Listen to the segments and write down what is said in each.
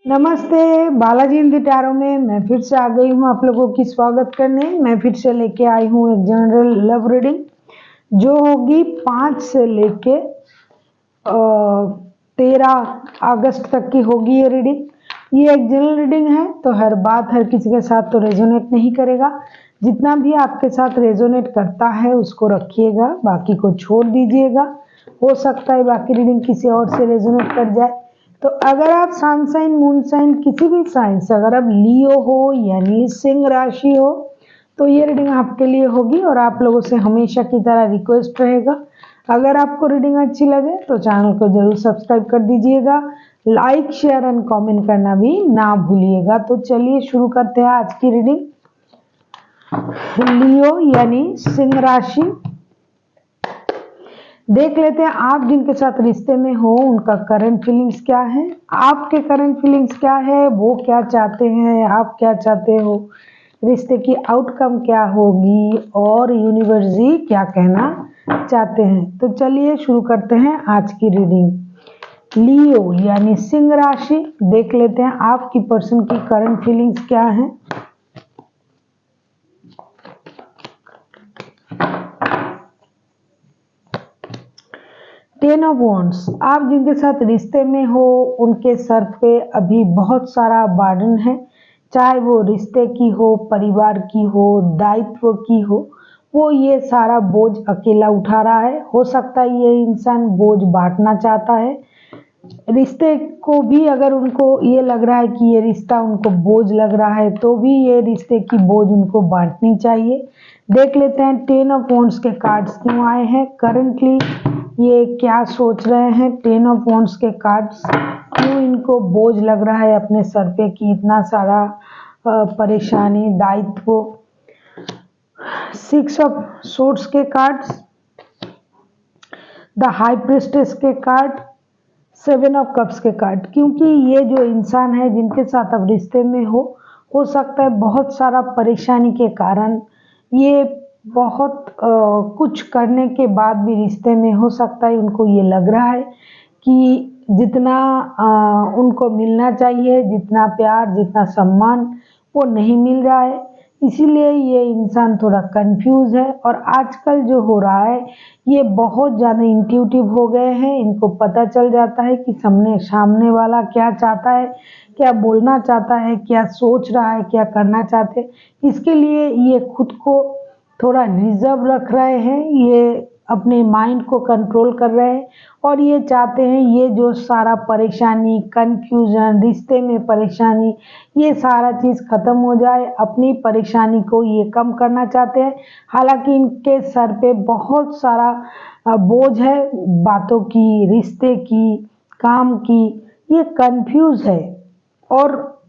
नमस्ते, Balaji in the tarot में मैं फिर से आ गई हूँ आप लोगों की स्वागत करने। मैं फिर से लेके आई हूँ एक जनरल लव रीडिंग जो होगी 5 से लेके 13 अगस्त तक की होगी ये रीडिंग। ये एक जनरल रीडिंग है तो हर बात हर किसी के साथ तो रेजोनेट नहीं करेगा। जितना भी आपके साथ रेजोनेट करता है उसको रखिएगा, बाकी को छोड़ दीजिएगा। हो सकता है बाकी रीडिंग किसी और से रेजोनेट कर जाए। तो अगर आप सन साइन मून साइन किसी भी साइन से अगर आप लियो हो यानी सिंह राशि हो तो ये रीडिंग आपके लिए होगी। और आप लोगों से हमेशा की तरह रिक्वेस्ट रहेगा, अगर आपको रीडिंग अच्छी लगे तो चैनल को जरूर सब्सक्राइब कर दीजिएगा, लाइक शेयर एंड कमेंट करना भी ना भूलिएगा। तो चलिए शुरू करते हैं आज की रीडिंग। लियो यानी सिंह राशि, देख लेते हैं आप जिनके साथ रिश्ते में हो उनका करंट फीलिंग्स क्या है, आपके करंट फीलिंग्स क्या है, वो क्या चाहते हैं, आप क्या चाहते हो, रिश्ते की आउटकम क्या होगी और यूनिवर्स जी क्या कहना चाहते हैं। तो चलिए शुरू करते हैं आज की रीडिंग। लियो यानी सिंह राशि, देख लेते हैं आपकी पर्सन की करंट फीलिंग्स क्या है। टेन ऑफ वॉन्ड्स, आप जिनके साथ रिश्ते में हो उनके सर पे अभी बहुत सारा बर्डन है, चाहे वो रिश्ते की हो, परिवार की हो, दायित्व की हो, वो ये सारा बोझ अकेला उठा रहा है। हो सकता है ये इंसान बोझ बांटना चाहता है, रिश्ते को भी अगर उनको ये लग रहा है कि ये रिश्ता उनको बोझ लग रहा है तो भी ये रिश्ते की बोझ उनको बांटनी चाहिए। देख लेते हैं 10 ऑफ वॉन्ड्स के कार्ड्स क्यों आए हैं, करंटली ये क्या सोच रहे हैं। 10 ऑफ वॉन्ड्स के कार्ड्स क्यों इनको बोझ लग रहा है अपने सर पे कि इतना सारा परेशानी दायित्व। 6 ऑफ सोर्ड्स के कार्ड्स, द हाई प्रिस्टेस के कार्ड, 7 ऑफ कप्स के कार्ड, क्योंकि ये जो इंसान है जिनके साथ आप रिश्ते में हो सकता है बहुत सारा परेशानी के कारण ये बहुत कुछ करने के बाद भी रिश्ते में हो सकता है उनको ये लग रहा है कि जितना उनको मिलना चाहिए, जितना प्यार जितना सम्मान वो नहीं मिल रहा है, इसीलिए ये इंसान थोड़ा कंफ्यूज है। और आजकल जो हो रहा है ये बहुत ज़्यादा इंट्यूटिव हो गए हैं, इनको पता चल जाता है कि सामने वाला क्या चाहता है, क्या बोलना चाहता है, क्या सोच रहा है, क्या करना चाहते हैं। इसके लिए ये खुद को थोड़ा रिजर्व रख रहे हैं, ये अपने माइंड को कंट्रोल कर रहे हैं और ये चाहते हैं ये जो सारा परेशानी, कंफ्यूजन, रिश्ते में परेशानी, ये सारा चीज़ ख़त्म हो जाए। अपनी परेशानी को ये कम करना चाहते हैं। हालांकि इनके सर पे बहुत सारा बोझ है, बातों की, रिश्ते की, काम की, ये कंफ्यूज है। और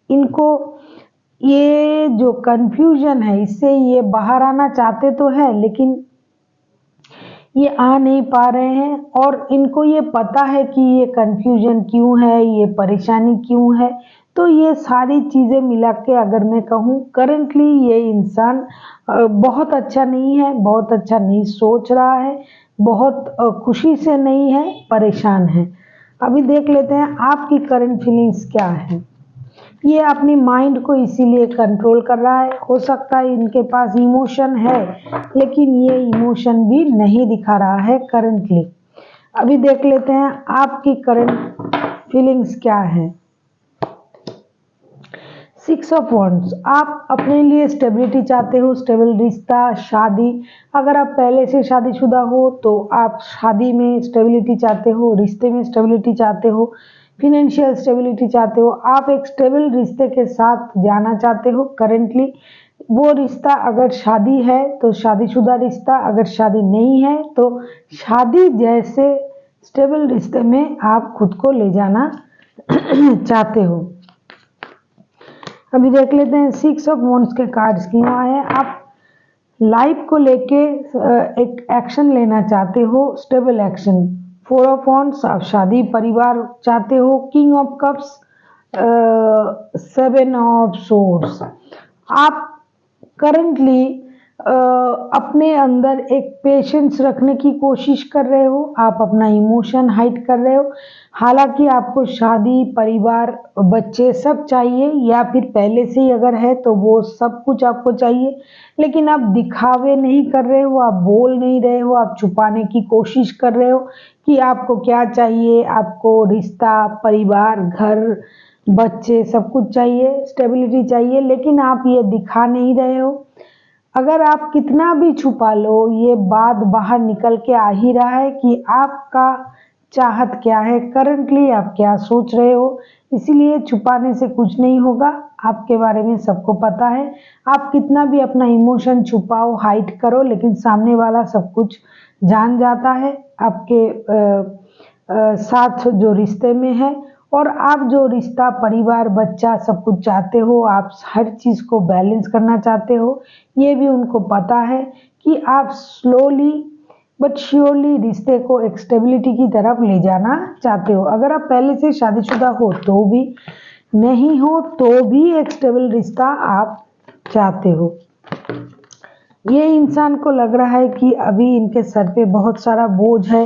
इनको ये जो कंफ्यूजन है इससे ये बाहर आना चाहते तो है लेकिन ये आ नहीं पा रहे हैं। और इनको ये पता है कि ये कंफ्यूजन क्यों है, ये परेशानी क्यों है। तो ये सारी चीज़ें मिला के अगर मैं कहूँ करंटली ये इंसान बहुत अच्छा नहीं है, बहुत अच्छा नहीं सोच रहा है, बहुत खुशी से नहीं है, परेशान है। अभी देख लेते हैं आपकी करंट फीलिंग्स क्या है। ये अपनी माइंड को इसीलिए कंट्रोल कर रहा है। हो सकता है इनके पास इमोशन है लेकिन ये इमोशन भी नहीं दिखा रहा है करंटली। अभी देख लेते हैं आपकी करंट फीलिंग्स क्या है। 6 ऑफ वॉन्ड्स, आप अपने लिए स्टेबिलिटी चाहते हो, स्टेबल रिश्ता, शादी। अगर आप पहले से शादीशुदा हो तो आप शादी में स्टेबिलिटी चाहते हो, रिश्ते में स्टेबिलिटी चाहते हो, फिनेंशियल स्टेबिलिटी चाहते हो, आप एक स्टेबल रिश्ते के साथ जाना चाहते हो करंटली। वो रिश्ता अगर शादी है तो शादीशुदा रिश्ता, अगर शादी नहीं है तो शादी जैसे स्टेबल रिश्ते में आप खुद को ले जाना चाहते हो। अभी देख लेते हैं 6 ऑफ वॉन्ड्स के कार्ड्स क्यों आए हैं। आप लाइफ को लेके एक एक्शन लेना चाहते हो, स्टेबल एक्शन। 4 ऑफ वॉन्ड्स, आप शादी परिवार चाहते हो। King of cups, 7 of swords, आप करंटली अपने अंदर एक पेशेंस रखने की कोशिश कर रहे हो, आप अपना इमोशन हाइड कर रहे हो। हालांकि आपको शादी, परिवार, बच्चे सब चाहिए, या फिर पहले से ही अगर है तो वो सब कुछ आपको चाहिए, लेकिन आप दिखावे नहीं कर रहे हो, आप बोल नहीं रहे हो, आप छुपाने की कोशिश कर रहे हो कि आपको क्या चाहिए। आपको रिश्ता, परिवार, घर, बच्चे सब कुछ चाहिए, स्टेबिलिटी चाहिए, लेकिन आप ये दिखा नहीं रहे हो। अगर आप कितना भी छुपा लो, ये बात बाहर निकल के आ ही रहा है कि आपका चाहत क्या है, करंटली आप क्या सोच रहे हो। इसीलिए छुपाने से कुछ नहीं होगा, आपके बारे में सबको पता है। आप कितना भी अपना इमोशन छुपाओ, हाइड करो, लेकिन सामने वाला सब कुछ जान जाता है आपके साथ जो रिश्ते में है। और आप जो रिश्ता, परिवार, बच्चा सब कुछ चाहते हो, आप हर चीज़ को बैलेंस करना चाहते हो, ये भी उनको पता है कि आप स्लोली बट श्योरली रिश्ते को एक स्टेबिलिटी की तरफ ले जाना चाहते हो। अगर आप पहले से शादीशुदा हो तो भी, नहीं हो तो भी एक स्टेबल रिश्ता आप चाहते हो। ये इंसान को लग रहा है कि अभी इनके सर पे बहुत सारा बोझ है,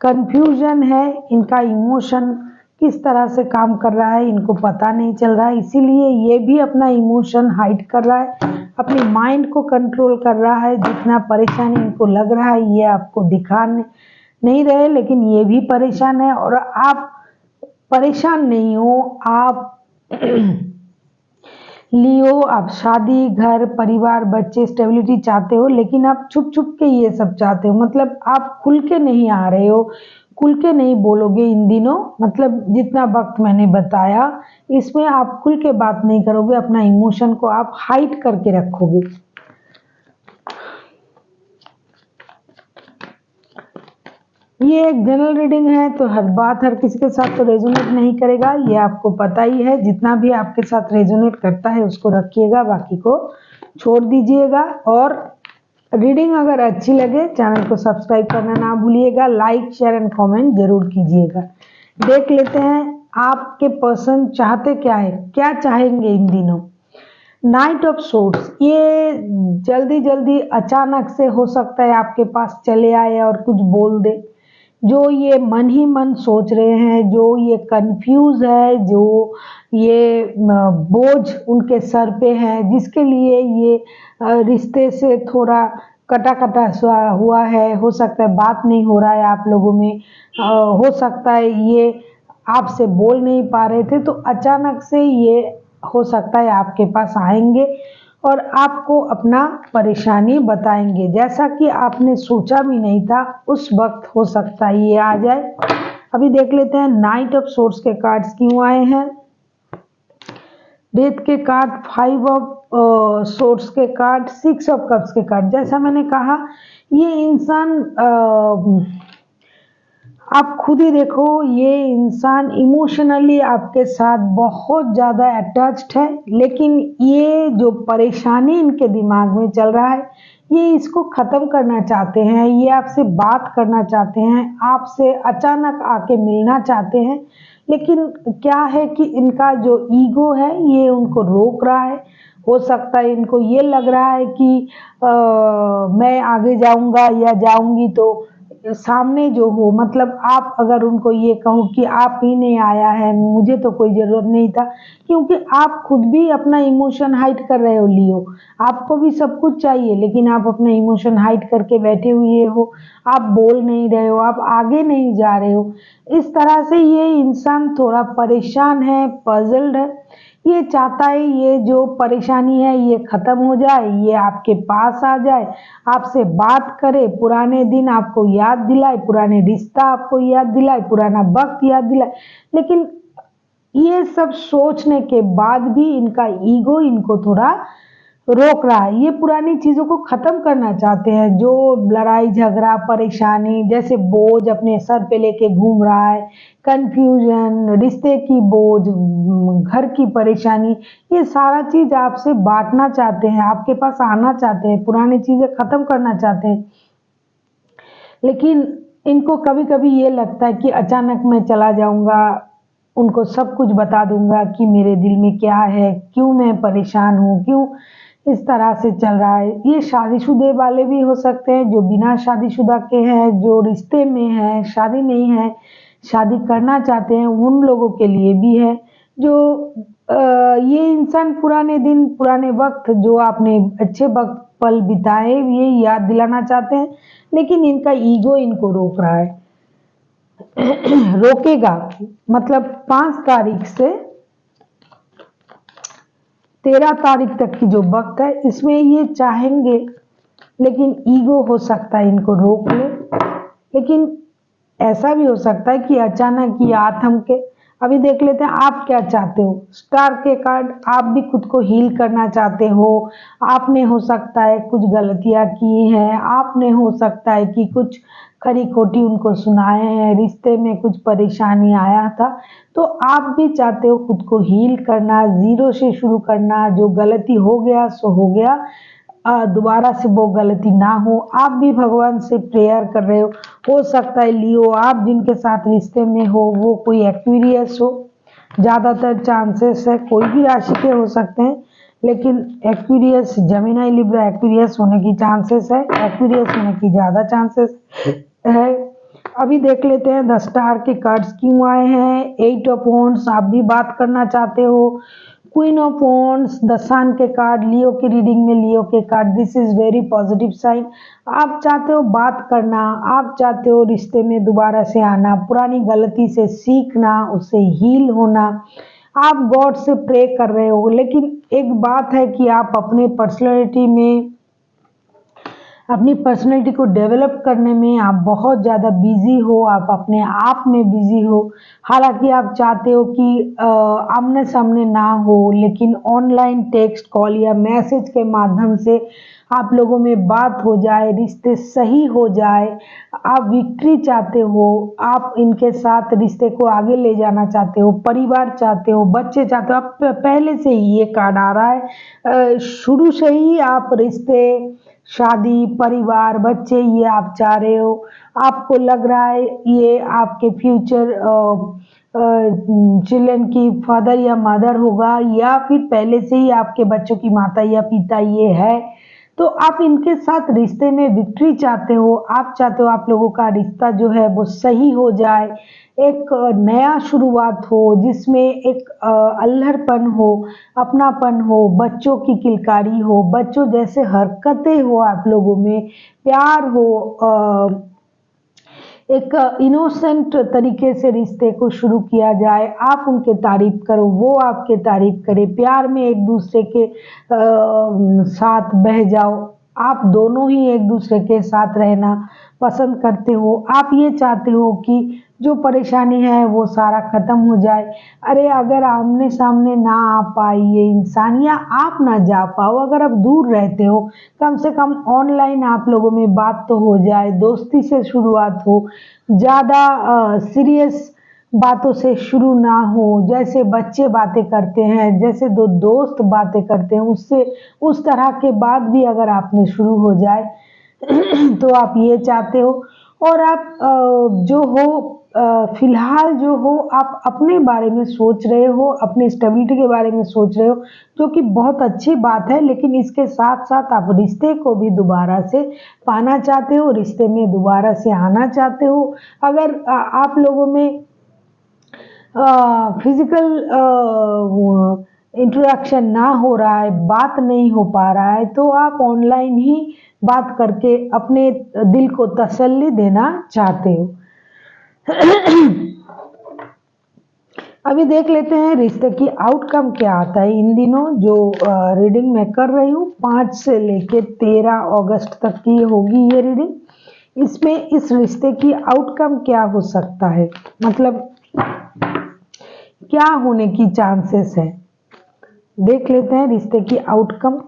कंफ्यूजन है, इनका इमोशन किस तरह से काम कर रहा है इनको पता नहीं चल रहा है। इसीलिए ये भी अपना इमोशन हाइड कर रहा है, अपनी माइंड को कंट्रोल कर रहा है। जितना परेशानी इनको लग रहा है ये आपको दिखा नहीं रहे, लेकिन ये भी परेशान है। और आप परेशान नहीं हो, आप लियो, आप शादी, घर, परिवार, बच्चे, स्टेबिलिटी चाहते हो, लेकिन आप छुप छुप के ये सब चाहते हो। मतलब आप खुल के नहीं आ रहे हो, खुल के नहीं बोलोगे इन दिनों। मतलब जितना वक्त मैंने बताया, इसमें आप खुल के बात नहीं करोगे, अपना इमोशन को आप हाइड करके रखोगे। ये एक जनरल रीडिंग है, तो हर बात हर किसी के साथ तो रेजोनेट नहीं करेगा, ये आपको पता ही है। जितना भी आपके साथ रेजोनेट करता है उसको रखिएगा, बाकी को छोड़ दीजिएगा। और रीडिंग अगर अच्छी लगे, चैनल को सब्सक्राइब करना ना भूलिएगा, लाइक, शेयर एंड कमेंट जरूर कीजिएगा। देख लेते हैं आपके पर्सन चाहते क्या है, क्या चाहेंगे इन दिनों। नाइट ऑफ सोर्ड्स, ये जल्दी जल्दी अचानक से हो सकता है आपके पास चले आए और कुछ बोल दे। जो ये मन ही मन सोच रहे हैं, जो ये कंफ्यूज है, जो ये बोझ उनके सर पे है, जिसके लिए ये रिश्ते से थोड़ा कटा कटा सा हुआ है। हो सकता है बात नहीं हो रहा है आप लोगों में, हो सकता है ये आपसे बोल नहीं पा रहे थे, तो अचानक से ये हो सकता है आपके पास आएंगे और आपको अपना परेशानी बताएंगे, जैसा कि आपने सोचा भी नहीं था उस वक्त हो सकता है ये आ जाए। अभी देख लेते हैं नाइट ऑफ सोर्ड्स के कार्ड्स क्यों आए हैं। डेथ के कार्ड, 5 ऑफ सोर्ड्स के कार्ड, 6 ऑफ कप्स के कार्ड। जैसा मैंने कहा, ये इंसान आप खुद ही देखो, ये इंसान इमोशनली आपके साथ बहुत ज़्यादा अटैच्ड है, लेकिन ये जो परेशानी इनके दिमाग में चल रहा है, ये इसको ख़त्म करना चाहते हैं। ये आपसे बात करना चाहते हैं, आपसे अचानक आके मिलना चाहते हैं, लेकिन क्या है कि इनका जो ईगो है ये उनको रोक रहा है। हो सकता है इनको ये लग रहा है कि मैं आगे जाऊंगा या जाऊंगी तो सामने जो हो, मतलब आप अगर उनको ये कहो कि आप ही ने आया है, मुझे तो कोई ज़रूरत नहीं था, क्योंकि आप खुद भी अपना इमोशन हाइड कर रहे हो। लियो, आपको भी सब कुछ चाहिए, लेकिन आप अपना इमोशन हाइड करके बैठे हुए हो, आप बोल नहीं रहे हो, आप आगे नहीं जा रहे हो। इस तरह से ये इंसान थोड़ा परेशान है, पजल्ड है। ये चाहता है ये जो परेशानी है ये ख़त्म हो जाए, ये आपके पास आ जाए, आपसे बात करे, पुराने दिन आपको याद दिलाए, पुराने रिश्ता आपको याद दिलाए, पुराना वक्त याद दिलाए। लेकिन ये सब सोचने के बाद भी इनका ईगो इनको थोड़ा रोक रहा है। ये पुरानी चीज़ों को ख़त्म करना चाहते हैं, जो लड़ाई झगड़ा, परेशानी, जैसे बोझ अपने सर पे लेके घूम रहा है, कंफ्यूजन, रिश्ते की बोझ, घर की परेशानी, ये सारा चीज़ आपसे बांटना चाहते हैं, आपके पास आना चाहते हैं, पुरानी चीज़ें ख़त्म करना चाहते हैं। लेकिन इनको कभी कभी ये लगता है कि अचानक मैं चला जाऊंगा, उनको सब कुछ बता दूंगा कि मेरे दिल में क्या है, क्यों मैं परेशान हूँ, क्यों इस तरह से चल रहा है। ये शादीशुदा वाले भी हो सकते हैं, जो बिना शादीशुदा के हैं, जो रिश्ते में हैं, शादी नहीं है, शादी करना चाहते हैं, उन लोगों के लिए भी है। जो ये इंसान पुराने दिन, पुराने वक्त, जो आपने अच्छे वक्त पल बिताए, ये याद दिलाना चाहते हैं, लेकिन इनका ईगो इनको रोक रहा है। रोकेगा मतलब 5 तारीख से 13 तारीख तक की जो वक्त है, इसमें ये चाहेंगे, लेकिन ईगो हो सकता है इनको रोक ले। लेकिन ऐसा भी हो सकता है कि अचानक ये आ थमके। अभी देख लेते हैं आप क्या चाहते हो। स्टार के कार्ड, आप भी खुद को हील करना चाहते हो। आपने हो सकता है कुछ गलतियां की हैं, आपने हो सकता है कि कुछ खरी खोटी उनको सुनाए हैं, रिश्ते में कुछ परेशानी आया था, तो आप भी चाहते हो खुद को हील करना, जीरो से शुरू करना। जो गलती हो गया सो हो गया, दोबारा से वो गलती ना हो। आप भी भगवान से प्रेयर कर रहे हो सकता है लियो, आप जिनके साथ रिश्ते में हो वो कोई एक्वेरियस हो। ज़्यादातर चांसेस है कोई भी राशि के हो सकते हैं, लेकिन एक्वेरियस, जेमिनी, लिब्रा, एक्वेरियस होने की चांसेस है, एक्वेरियस होने की ज़्यादा चांसेस है। अभी देख लेते हैं 10 स्टार के कार्ड्स क्यों आए हैं। 8 ऑफ वॉन्ड्स, आप भी बात करना चाहते हो। Queen of wands, the sun के कार्ड, लियो की रीडिंग में लियो के card, this is very positive sign. आप चाहते हो बात करना, आप चाहते हो रिश्ते में दोबारा से आना, पुरानी गलती से सीखना, उससे हील होना। आप गॉड से प्रे कर रहे हो, लेकिन एक बात है कि आप अपने पर्सनैलिटी में, अपनी पर्सनैलिटी को डेवलप करने में आप बहुत ज़्यादा बिजी हो, आप अपने आप में बिजी हो। हालांकि आप चाहते हो कि आमने सामने ना हो, लेकिन ऑनलाइन टेक्स्ट, कॉल या मैसेज के माध्यम से आप लोगों में बात हो जाए, रिश्ते सही हो जाए। आप विक्ट्री चाहते हो, आप इनके साथ रिश्ते को आगे ले जाना चाहते हो, परिवार चाहते हो, बच्चे चाहते हो। आप पहले से ही ये कार्ड आ रहा है, शुरू से ही आप रिश्ते, शादी, परिवार, बच्चे, ये आप चाह रहे हो। आपको लग रहा है ये आपके फ्यूचर चिल्ड्रन की फादर या मदर होगा, या फिर पहले से ही आपके बच्चों की माता या पिता ये है। तो आप इनके साथ रिश्ते में विक्ट्री चाहते हो। आप चाहते हो आप लोगों का रिश्ता जो है वो सही हो जाए, एक नया शुरुआत हो, जिसमें एक अल्हड़पन हो, अपनापन हो, बच्चों की किलकारी हो, बच्चों जैसे हरकतें हो, आप लोगों में प्यार हो, एक इनोसेंट तरीके से रिश्ते को शुरू किया जाए। आप उनके तारीफ करो, वो आपके तारीफ करे, प्यार में एक दूसरे के साथ बह जाओ। आप दोनों ही एक दूसरे के साथ रहना पसंद करते हो। आप ये चाहते हो कि जो परेशानी है वो सारा खत्म हो जाए। अरे अगर आमने सामने ना आ पाए ये इंसान, या आप ना जा पाओ, अगर आप दूर रहते हो, कम से कम ऑनलाइन आप लोगों में बात तो हो जाए, दोस्ती से शुरुआत हो, ज़्यादा सीरियस बातों से शुरू ना हो। जैसे बच्चे बातें करते हैं, जैसे दो दोस्त बातें करते हैं, उससे उस तरह के बात भी अगर आप में शुरू हो जाए तो आप ये चाहते हो। और आप जो हो, फिलहाल जो हो, आप अपने बारे में सोच रहे हो, अपनी स्टेबिलिटी के बारे में सोच रहे हो, जो कि बहुत अच्छी बात है। लेकिन इसके साथ साथ आप रिश्ते को भी दोबारा से पाना चाहते हो, रिश्ते में दोबारा से आना चाहते हो। अगर आप लोगों में फिजिकल इंटरेक्शन ना हो रहा है, बात नहीं हो पा रहा है, तो आप ऑनलाइन ही बात करके अपने दिल को तसल्ली देना चाहते हो। अभी देख लेते हैं रिश्ते की आउटकम क्या आता है इन दिनों। जो रीडिंग मैं कर रही हूँ 5 से लेके 13 अगस्त तक की होगी ये रीडिंग। इसमें इस रिश्ते की आउटकम क्या हो सकता है, मतलब क्या होने की चांसेस है, देख लेते हैं रिश्ते की आउटकम।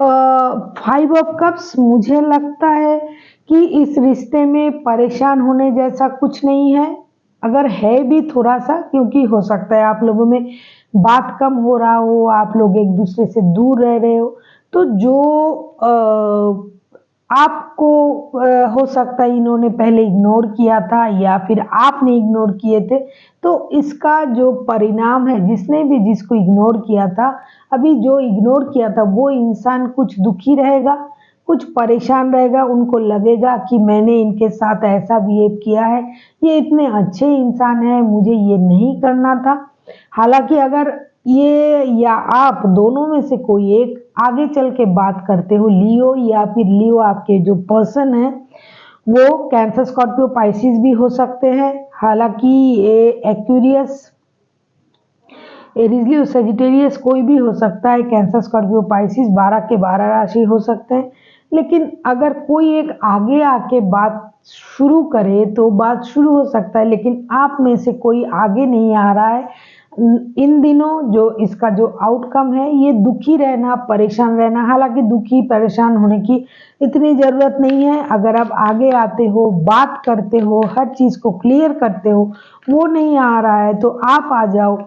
5 ऑफ कप्स, मुझे लगता है कि इस रिश्ते में परेशान होने जैसा कुछ नहीं है। अगर है भी थोड़ा सा, क्योंकि हो सकता है आप लोगों में बात कम हो रहा हो, आप लोग एक दूसरे से दूर रह रहे हो। तो जो आपको हो सकता है इन्होंने पहले इग्नोर किया था या फिर आपने इग्नोर किए थे, तो इसका जो परिणाम है, जिसने भी जिसको इग्नोर किया था, अभी जो इग्नोर किया था वो इंसान कुछ दुखी रहेगा, कुछ परेशान रहेगा, उनको लगेगा कि मैंने इनके साथ ऐसा बिहेव किया है, ये इतने अच्छे इंसान हैं, मुझे ये नहीं करना था। हालांकि अगर ये या आप दोनों में से कोई एक आगे चल के बात करते हो, लियो या फिर लियो आपके जो पर्सन है वो कैंसर, स्कॉर्पियो, पाइसिस भी हो सकते हैं। हालांकि ये एक्वेरियस, एरीज लियो, सेजिटेरियस कोई भी हो सकता है। कैंसर, स्कॉर्पियो, पाइसिस 12 के 12 राशि हो सकते हैं। लेकिन अगर कोई एक आगे आके बात शुरू करे तो बात शुरू हो सकता है, लेकिन आप में से कोई आगे नहीं आ रहा है। इन दिनों जो इसका जो आउटकम है, ये दुखी रहना, परेशान रहना। हालांकि दुखी परेशान होने की इतनी ज़रूरत नहीं है। अगर आप आगे आते हो, बात करते हो, हर चीज़ को क्लियर करते हो, वो नहीं आ रहा है तो आप आ जाओ,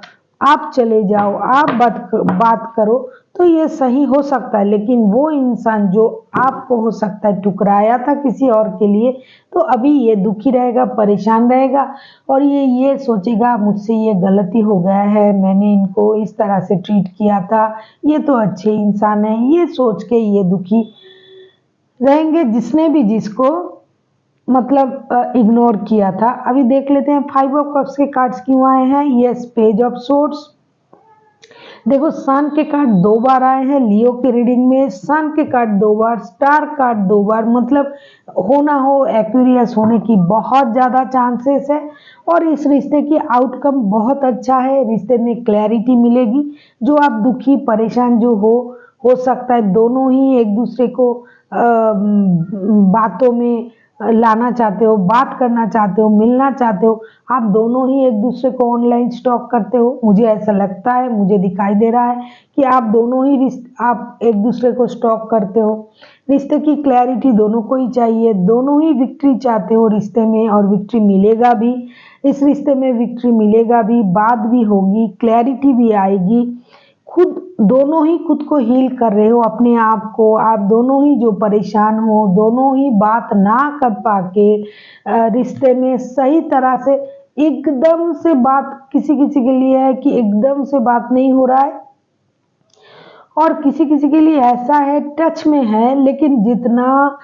आप चले जाओ, आप बात करो, तो ये सही हो सकता है। लेकिन वो इंसान जो आपको हो सकता है ठुकराया था किसी और के लिए, तो अभी ये दुखी रहेगा, परेशान रहेगा और ये सोचेगा मुझसे ये गलती हो गया है, मैंने इनको इस तरह से ट्रीट किया था, ये तो अच्छे इंसान है, ये सोच के ये दुखी रहेंगे जिसने भी जिसको मतलब इग्नोर किया था। अभी देख लेते हैं 5 ऑफ कप्स के कार्ड्स क्यों आए हैं। Yes, page of swords. देखो, सन के कार्ड 2 बार आए हैं लियो के रीडिंग में। सन के कार्ड 2 बार, स्टार कार्ड 2 बार, मतलब हो ना हो एक्वेरियस होने की बहुत ज़्यादा चांसेस है। और इस रिश्ते की आउटकम बहुत अच्छा है, रिश्ते में क्लैरिटी मिलेगी। जो आप दुखी परेशान जो हो सकता है दोनों ही एक दूसरे को बातों में लाना चाहते हो, बात करना चाहते हो, मिलना चाहते हो। आप दोनों ही एक दूसरे को ऑनलाइन स्टॉक करते हो, मुझे ऐसा लगता है, मुझे दिखाई दे रहा है कि आप दोनों ही आप एक दूसरे को स्टॉक करते हो। रिश्ते की क्लैरिटी दोनों को ही चाहिए, दोनों ही विक्ट्री चाहते हो रिश्ते में, और विक्ट्री मिलेगा भी। इस रिश्ते में विक्ट्री मिलेगा भी, बात भी होगी, क्लैरिटी भी आएगी। खुद दोनों ही खुद को हील कर रहे हो, अपने आप को। आप दोनों ही जो परेशान हो, दोनों ही बात ना कर पाके रिश्ते में सही तरह से एकदम से बात, किसी किसी के लिए है कि एकदम से बात नहीं हो रहा है, और किसी किसी के लिए ऐसा है टच में है, लेकिन जितना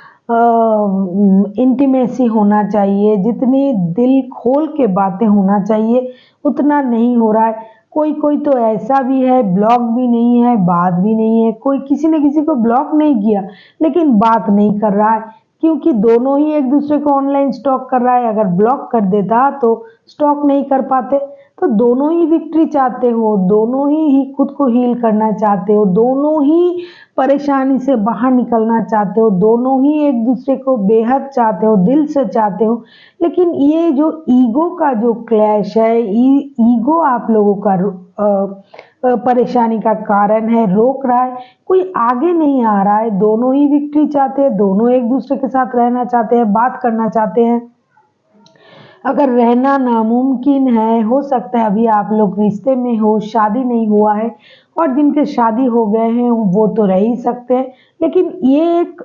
इंटीमेसी होना चाहिए, जितनी दिल खोल के बातें होना चाहिए, उतना नहीं हो रहा है। कोई कोई तो ऐसा भी है, ब्लॉक भी नहीं है, बात भी नहीं है। कोई किसी ने किसी को ब्लॉक नहीं किया लेकिन बात नहीं कर रहा है, क्योंकि दोनों ही एक दूसरे को ऑनलाइन स्टॉक कर रहा है। अगर ब्लॉक कर देता तो स्टॉक नहीं कर पाते। तो दोनों ही विक्ट्री चाहते हो, दोनों ही खुद को हील करना चाहते हो, दोनों ही परेशानी से बाहर निकलना चाहते हो, दोनों ही एक दूसरे को बेहद चाहते हो, दिल से चाहते हो। लेकिन ये जो ईगो का जो क्लैश है, ईगो आप लोगों का परेशानी का कारण है, रोक रहा है, कोई आगे नहीं आ रहा है। दोनों ही विक्ट्री चाहते हैं, दोनों एक दूसरे के साथ रहना चाहते हैं, बात करना चाहते हैं। अगर रहना नामुमकिन है, हो सकता है अभी आप लोग रिश्ते में हो, शादी नहीं हुआ है, और जिनके शादी हो गए हैं वो तो रह ही सकते हैं। लेकिन ये एक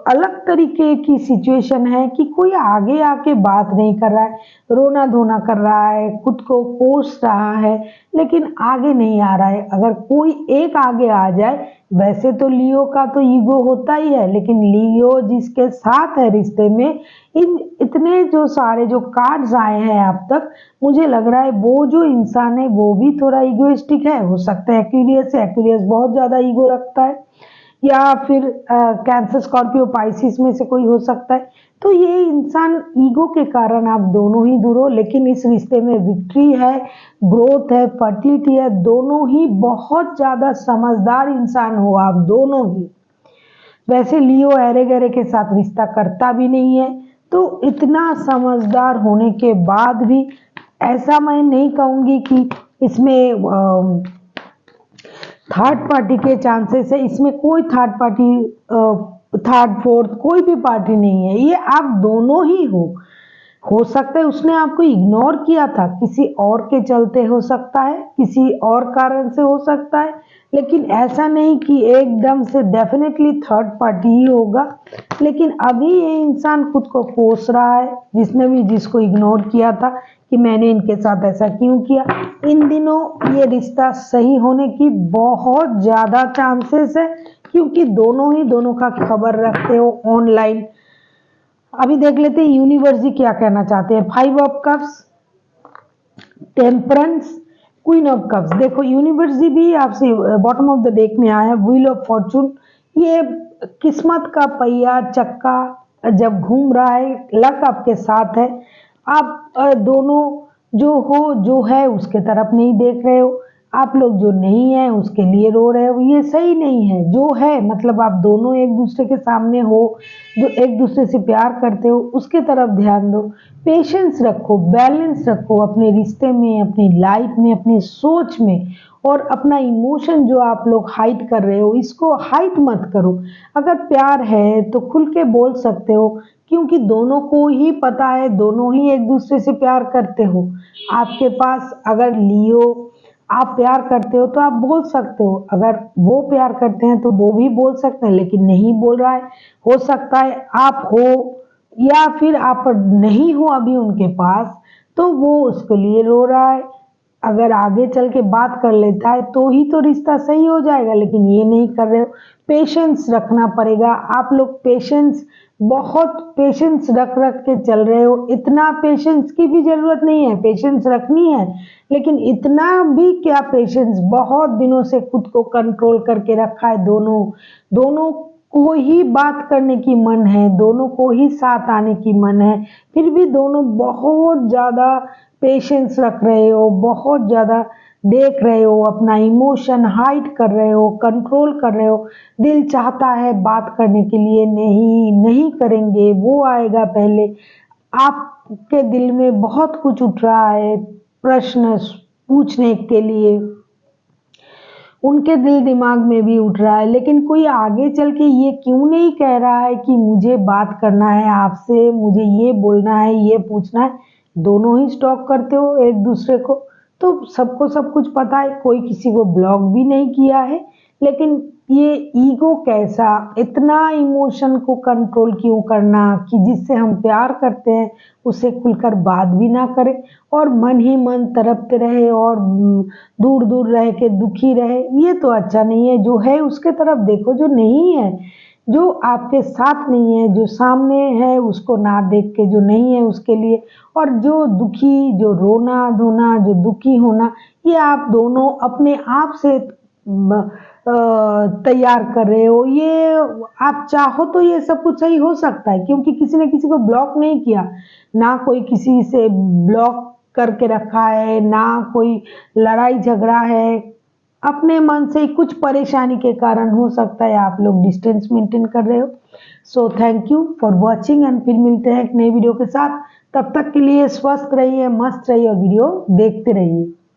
अलग तरीके की सिचुएशन है कि कोई आगे आके बात नहीं कर रहा है, रोना धोना कर रहा है, खुद को कोस रहा है, लेकिन आगे नहीं आ रहा है। अगर कोई एक आगे आ जाए, वैसे तो लियो का तो ईगो होता ही है, लेकिन लियो जिसके साथ है रिश्ते में, इन इतने जो सारे जो कार्ड्स आए हैं अब तक, मुझे लग रहा है वो जो इंसान है वो भी थोड़ा ईगोइस्टिक है। हो सकता है एक्वेरियस है, एक्वेरियस बहुत ज़्यादा ईगो रखता है, या फिर कैंसर, स्कॉर्पियो, पाइसिस में से कोई हो सकता है। तो ये इंसान ईगो के कारण आप दोनों ही दूर हो, लेकिन इस रिश्ते में विक्ट्री है, ग्रोथ है, फर्टिलिटी है। दोनों ही बहुत ज़्यादा समझदार इंसान हो आप दोनों ही। वैसे लियो एरे गहरे के साथ रिश्ता करता भी नहीं है, तो इतना समझदार होने के बाद भी ऐसा मैं नहीं कहूँगी कि इसमें थर्ड पार्टी के चांसेस है। इसमें कोई थर्ड पार्टी, थर्ड फोर्थ कोई भी पार्टी नहीं है, ये आप दोनों ही हो सकता है उसने आपको इग्नोर किया था, किसी और के चलते हो सकता है, किसी और कारण से हो सकता है, लेकिन ऐसा नहीं कि एकदम से डेफिनेटली थर्ड पार्टी ही होगा। लेकिन अभी ये इंसान खुद को कोस रहा है, जिसने भी जिसको इग्नोर किया था कि मैंने इनके साथ ऐसा क्यों किया। इन दिनों ये रिश्ता सही होने की बहुत ज़्यादा चांसेस है, क्योंकि दोनों ही दोनों का खबर रखते हो ऑनलाइन। अभी देख लेते हैं यूनिवर्स जी क्या कहना चाहते हैं। 5 of cups, temperance, queen of cups. देखो यूनिवर्स जी भी आपसे बॉटम ऑफ द डेक में आया, व्हील ऑफ फॉर्चून। ये किस्मत का पहिया चक्का जब घूम रहा है, लक आपके साथ है। आप दोनों जो है उसके तरफ नहीं देख रहे हो, आप लोग जो नहीं है उसके लिए रो रहे हो, ये सही नहीं है। जो है मतलब आप दोनों एक दूसरे के सामने हो, जो एक दूसरे से प्यार करते हो उसके तरफ ध्यान दो। पेशेंस रखो, बैलेंस रखो अपने रिश्ते में, अपनी लाइफ में, अपनी सोच में। और अपना इमोशन जो आप लोग हाइड कर रहे हो, इसको हाइड मत करो। अगर प्यार है तो खुल के बोल सकते हो, क्योंकि दोनों को ही पता है, दोनों ही एक दूसरे से प्यार करते हो। आपके पास अगर लियो आप प्यार करते हो तो आप बोल सकते हो, अगर वो प्यार करते हैं तो वो भी बोल सकते हैं, लेकिन नहीं बोल रहा है। हो सकता है आप हो या फिर आप नहीं हो अभी उनके पास, तो वो उसके लिए रो रहा है। अगर आगे चल के बात कर लेता है तो ही तो रिश्ता सही हो जाएगा, लेकिन ये नहीं कर रहे हो। पेशेंस रखना पड़ेगा। आप लोग पेशेंस, बहुत पेशेंस रख रख के चल रहे हो। इतना पेशेंस की भी जरूरत नहीं है, पेशेंस रखनी है, लेकिन इतना भी क्या पेशेंस। बहुत दिनों से खुद को कंट्रोल करके रखा है। दोनों दोनों को ही बात करने की मन है, दोनों को ही साथ आने की मन है, फिर भी दोनों बहुत ज़्यादा पेशेंस रख रहे हो, बहुत ज़्यादा देख रहे हो, अपना इमोशन हाइड कर रहे हो, कंट्रोल कर रहे हो। दिल चाहता है बात करने के लिए, नहीं नहीं करेंगे, वो आएगा पहले। आपके दिल में बहुत कुछ उठ रहा है, प्रश्न पूछने के लिए उनके दिल दिमाग में भी उठ रहा है, लेकिन कोई आगे चल के ये क्यों नहीं कह रहा है कि मुझे बात करना है आपसे, मुझे ये बोलना है, ये पूछना है। दोनों ही स्टॉक करते हो एक दूसरे को, तो सबको सब कुछ पता है, कोई किसी को ब्लॉक भी नहीं किया है। लेकिन ये ईगो कैसा, इतना इमोशन को कंट्रोल क्यों करना कि जिससे हम प्यार करते हैं उससे खुलकर बात भी ना करें, और मन ही मन तड़पते रहे और दूर दूर रह के दुखी रहे। ये तो अच्छा नहीं है। जो है उसके तरफ देखो, जो नहीं है, जो आपके साथ नहीं है, जो सामने है उसको ना देख के, जो नहीं है उसके लिए। और जो दुखी, जो रोना धोना, जो दुखी होना, ये आप दोनों अपने आप से तैयार कर रहे हो। ये आप चाहो तो ये सब कुछ सही हो सकता है, क्योंकि किसी ने किसी को ब्लॉक नहीं किया, ना कोई किसी से ब्लॉक करके रखा है, ना कोई लड़ाई झगड़ा है। अपने मन से ही कुछ परेशानी के कारण हो सकता है आप लोग डिस्टेंस मेंटेन कर रहे हो। So thank you for watching, and फिर मिलते हैं एक नई वीडियो के साथ। तब तक के लिए स्वस्थ रहिए, मस्त रहिए और वीडियो देखते रहिए।